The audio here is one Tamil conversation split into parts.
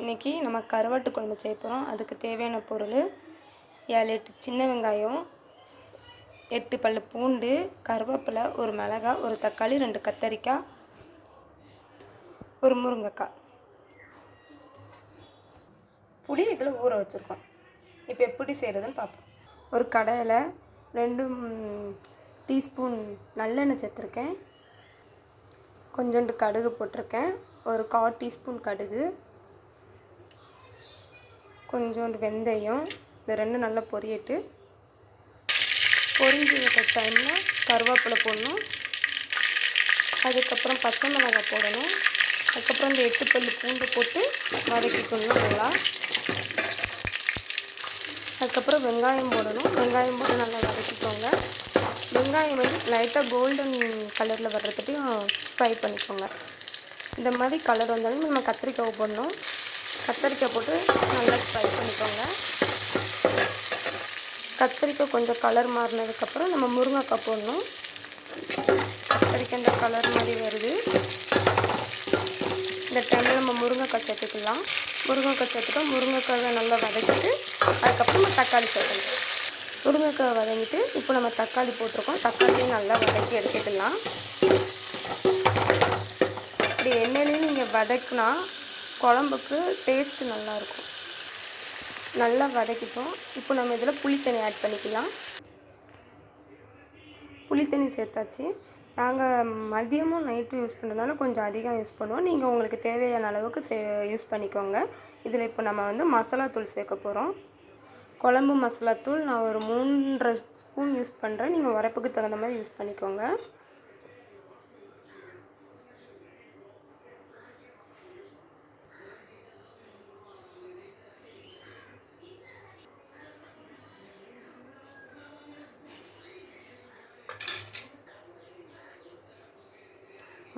இன்றைக்கி நம்ம கருவாட்டு குழம்பு செய்ய போகிறோம். அதுக்கு தேவையான பொருள் 7 8 சின்ன வெங்காயம், 8 பல் பூண்டு, கருவேப்பிலை, ஒரு மிளகாய், ஒரு தக்காளி, 2 கத்தரிக்காய், ஒரு முருங்கைக்காய். புளி இதில் ஊற வச்சுருக்கோம். இப்போ எப்படி செய்கிறதுன்னு பார்ப்போம். ஒரு கடாயில் 2 டீஸ்பூன் நல்லெண்ணெய் சேர்த்துருக்கேன். கொஞ்சோண்டு கடுகு போட்டிருக்கேன். ஒரு 1/4 டீஸ்பூன் கடுகு, கொஞ்சோண்டு வெந்தயம். இது 2 நல்லா பொரியட்டு. பொரிஞ்சு வைக்கிற டைமில் கருவேப்பிலை போடணும். அதுக்கப்புறம் பச்சை மிளகாய் போடணும். அதுக்கப்புறம் இந்த 8 பல் பூண்டு போட்டு வதக்கிக்கணும் நல்லா. அதுக்கப்புறம் வெங்காயம் போடணும். வெங்காயம் போட்டு நல்லா வதக்கிக்கோங்க. வெங்காயம் லைட்டாக கோல்டன் கலரில் வர்றதுட்டையும் ஃப்ரை பண்ணிக்கோங்க. இந்த மாதிரி கலர் வந்தாலும் நம்ம கத்திரிக்காய் போடணும். கத்திரிக்காய் போட்டு நல்லா ஃப்ரை பண்ணிக்கோங்க. கத்திரிக்காய் கொஞ்சம் கலர் மாறினதுக்கப்புறம் நம்ம முருங்கைக்காய் போடணும். கத்திரிக்காய் இந்த கலர் மாதிரி வருது. இந்த டைமில் நம்ம முருங்கைக்காய் சேர்த்துக்கலாம். முருங்கைக்காய் சேர்த்துட்டா முருங்கைக்காயை நல்லா வதக்கிட்டு அதுக்கப்புறம் நம்ம தக்காளி சேர்க்கணும். முருங்கைக்காய் வதங்கிட்டு இப்போ நம்ம தக்காளி போட்டிருக்கோம். தக்காளியும் நல்லா வதக்கி எடுத்துக்கலாம். இப்படி எண்ணெயிலையும் நீங்கள் வதக்குனா குழம்புக்கு டேஸ்ட்டு நல்லாயிருக்கும். நல்லா வதக்கிட்டோம். இப்போ நம்ம இதில் புளித்தண்ணி ஆட் பண்ணிக்கலாம். புளித்தண்ணி சேர்த்தாச்சு. நாங்கள் மதியமும் நைட்டும் யூஸ் பண்ணுறதுனால கொஞ்சம் அதிகம் யூஸ் பண்ணுவோம். நீங்கள் உங்களுக்கு தேவையான அளவுக்கு யூஸ் பண்ணிக்கோங்க. இதில் இப்போ நம்ம மசாலாத்தூள் சேர்க்க போகிறோம். குழம்பு மசாலாத்தூள் நான் ஒரு 3.5 ஸ்பூன் யூஸ் பண்ணுறேன். நீங்கள் உரப்புக்கு தகுந்த மாதிரி யூஸ் பண்ணிக்கோங்க.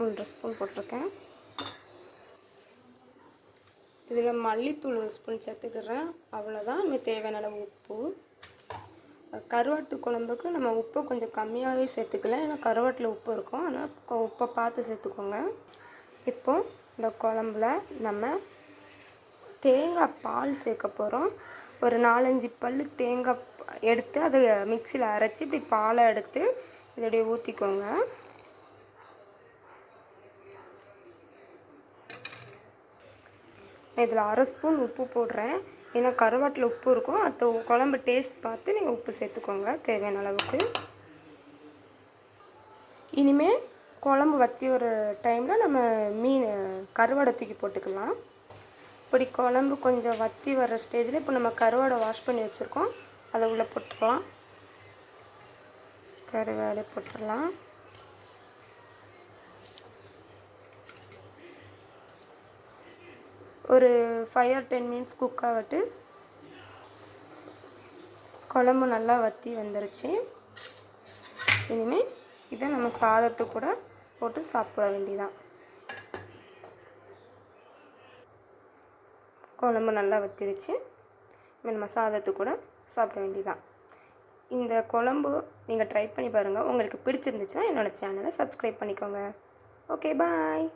ஒன்றரை ஸ்பூன் போட்டிருக்கேன். இதில் மல்லித்தூள் 1 ஸ்பூன் சேர்த்துக்கிறேன். அவ்வளோதான். நம்ம தேவையான அளவு உப்பு. கருவாட்டு குழம்புக்கு நம்ம உப்பை கொஞ்சம் கம்மியாகவே சேர்த்துக்கலாம். ஏன்னா கருவாட்டில் உப்பு இருக்கும். அதனால் உப்பை பார்த்து சேர்த்துக்கோங்க. இப்போ இந்த குழம்புல நம்ம தேங்காய் பால் சேர்க்க போகிறோம். ஒரு 4-5 பல் தேங்காய் எடுத்து அதை மிக்சியில் அரைச்சி இப்படி பாலை எடுத்து இதோடைய ஊற்றிக்கோங்க. இதில் 1/2 ஸ்பூன் உப்பு போடுறேன். ஏன்னா கருவாட்டில் உப்பு இருக்கும். அது குழம்பு டேஸ்ட் பார்த்து நீங்கள் உப்பு சேர்த்துக்கோங்க தேவையான அளவுக்கு. இனிமேல் குழம்பு வற்றி ஒரு டைமில் நம்ம கருவாடை தூக்கி போட்டுக்கலாம். இப்படி குழம்பு கொஞ்சம் வற்றி வர்ற ஸ்டேஜில் இப்போ நம்ம கருவாடை வாஷ் பண்ணி வச்சுருக்கோம். அதை உள்ளே போட்டுடலாம். கருவாடை போட்டுடலாம். ஒரு 5 or 10 மினிட்ஸ் குக் ஆகட்டு. குழம்பு நல்லா வற்றி வந்துருச்சு. இனிமேல் இதை நம்ம சாதத்து கூட போட்டு சாப்பிட வேண்டியதான். குழம்பு நல்லா வற்றிருச்சு. நம்ம சாதத்து கூட சாப்பிட வேண்டியதான். இந்த குழம்பு நீங்கள் ட்ரை பண்ணி பாருங்கள். உங்களுக்கு பிடிச்சிருந்துச்சுன்னா என்னோடய சேனலை சப்ஸ்கிரைப் பண்ணிக்கோங்க. ஓகே, பாய்.